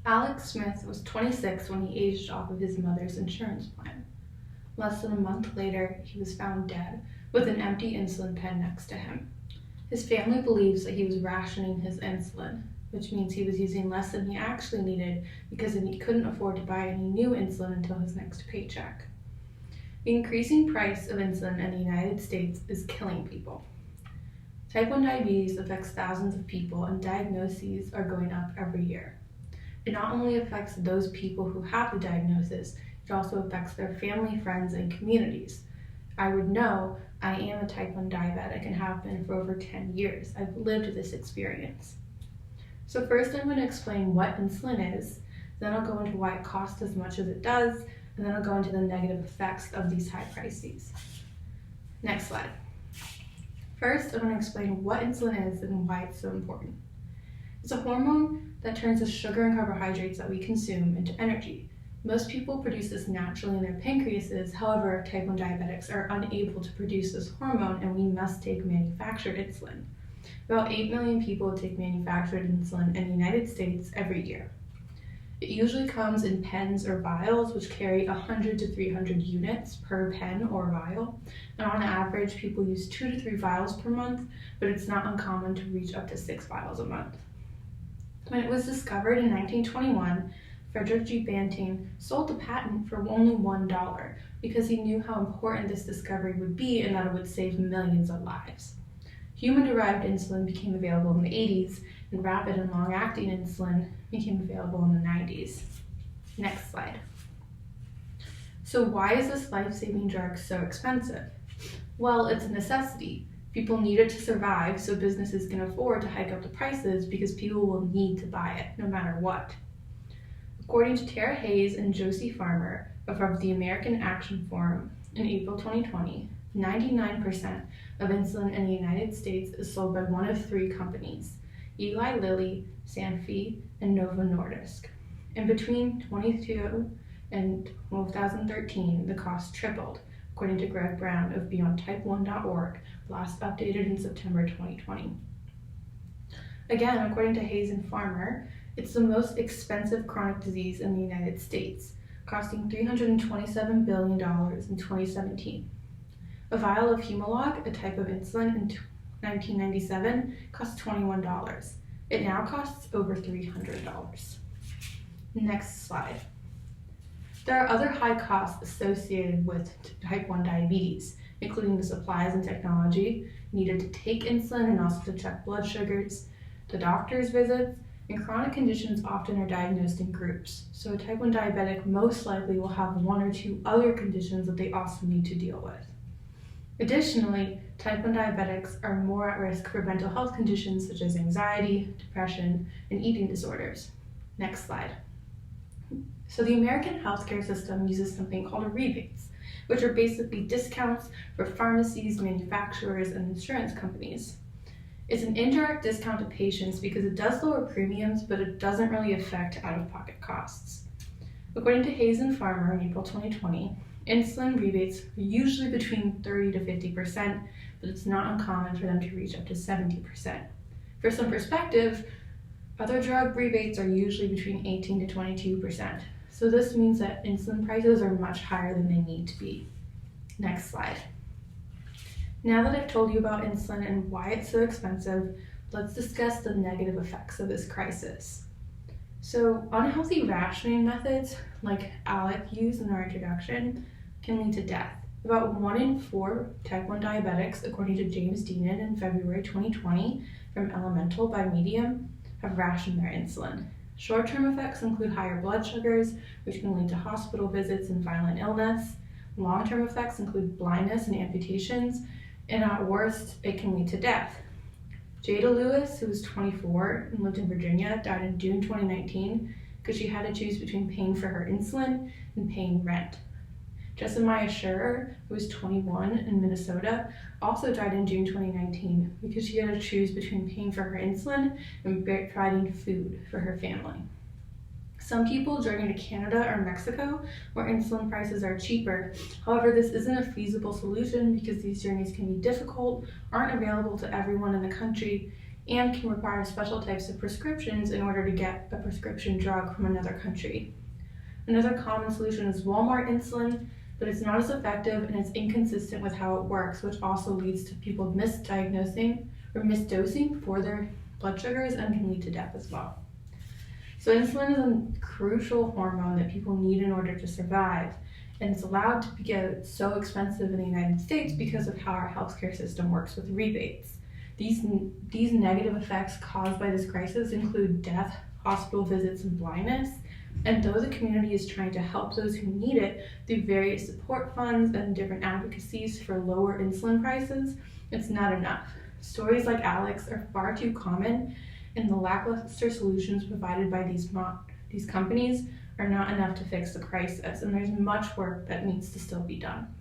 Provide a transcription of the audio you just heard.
Alex Smith was 26 when he aged off of his mother's insurance plan. Less than a month later, he was found dead with an empty insulin pen next to him. His family believes that he was rationing his insulin, which means he was using less than he actually needed because he couldn't afford to buy any new insulin until his next paycheck. The increasing price of insulin in the United States is killing people. Type 1 diabetes affects thousands of people, and diagnoses are going up every year. It not only affects those people who have the diagnosis, it also affects their family, friends, and communities. I would know I am a type 1 diabetic and have been for over 10 years. I've lived this experience. So first I'm going to explain what insulin is, then I'll go into why it costs as much as it does, and then I'll go into the negative effects of these high prices. Next slide. First, I'm going to explain what insulin is and why it's so important. It's a hormone that turns the sugar and carbohydrates that we consume into energy. Most people produce this naturally in their pancreases. However, type 1 diabetics are unable to produce this hormone, and we must take manufactured insulin. About 8 million people take manufactured insulin in the United States every year. It usually comes in pens or vials, which carry 100 to 300 units per pen or vial. And on average, people use 2 to 3 vials per month, but it's not uncommon to reach up to 6 vials a month. When it was discovered in 1921, Frederick G. Banting sold the patent for only $1 because he knew how important this discovery would be and that it would save millions of lives. Human-derived insulin became available in the 80s, and rapid and long-acting insulin became available in the 90s. Next slide. So why is this life-saving drug so expensive? Well, it's a necessity. People need it to survive, so businesses can afford to hike up the prices because people will need to buy it no matter what. According to Tara Hayes and Josie Farmer of the American Action Forum in April 2020, 99% of insulin in the United States is sold by one of 3 companies: Eli Lilly, Sanofi, and Novo Nordisk. In between 2022 and 2013, the cost tripled, according to Greg Brown of BeyondType1.org, last updated in September 2020. Again, according to Hayes and Farmer, it's the most expensive chronic disease in the United States, costing $327 billion in 2017. A vial of Humalog, a type of insulin, in 1997 cost $21. It now costs over $300. Next slide. There are other high costs associated with type 1 diabetes, including the supplies and technology needed to take insulin and also to check blood sugars, the doctor's visits, and chronic conditions often are diagnosed in groups. So a type 1 diabetic most likely will have 1 or 2 other conditions that they also need to deal with. Additionally, type 1 diabetics are more at risk for mental health conditions such as anxiety, depression, and eating disorders. Next slide. So the American healthcare system uses something called rebates, which are basically discounts for pharmacies, manufacturers, and insurance companies. It's an indirect discount to patients because it does lower premiums, but it doesn't really affect out-of-pocket costs. According to Hayes and Farmer in April 2020, insulin rebates are usually between 30 to 50%, but it's not uncommon for them to reach up to 70%. For some perspective, other drug rebates are usually between 18 to 22%. So this means that insulin prices are much higher than they need to be. Next slide. Now that I've told you about insulin and why it's so expensive, let's discuss the negative effects of this crisis. So unhealthy rationing methods, like Alec used in our introduction, can lead to death. About 1 in 4 type 1 diabetics, according to James Deenan in February 2020 from Elemental by Medium, have rationed their insulin. Short-term effects include higher blood sugars, which can lead to hospital visits and violent illness. Long-term effects include blindness and amputations, and at worst, it can lead to death. Jada Lewis, who was 24 and lived in Virginia, died in June 2019 because she had to choose between paying for her insulin and paying rent. Jessamaya Scherer, who was 21 in Minnesota, also died in June 2019 because she had to choose between paying for her insulin and providing food for her family. Some people journey to Canada or Mexico where insulin prices are cheaper. However, this isn't a feasible solution because these journeys can be difficult, aren't available to everyone in the country, and can require special types of prescriptions in order to get a prescription drug from another country. Another common solution is Walmart insulin, but it's not as effective and it's inconsistent with how it works, which also leads to people misdiagnosing or misdosing for their blood sugars and can lead to death as well. So insulin is a crucial hormone that people need in order to survive, and it's allowed to get so expensive in the United States because of how our healthcare system works with rebates. These negative effects caused by this crisis include death, hospital visits, and blindness. And though the community is trying to help those who need it through various support funds and different advocacies for lower insulin prices, it's not enough. Stories like Alex are far too common, and the lackluster solutions provided by these companies are not enough to fix the crisis, and there's much work that needs to still be done.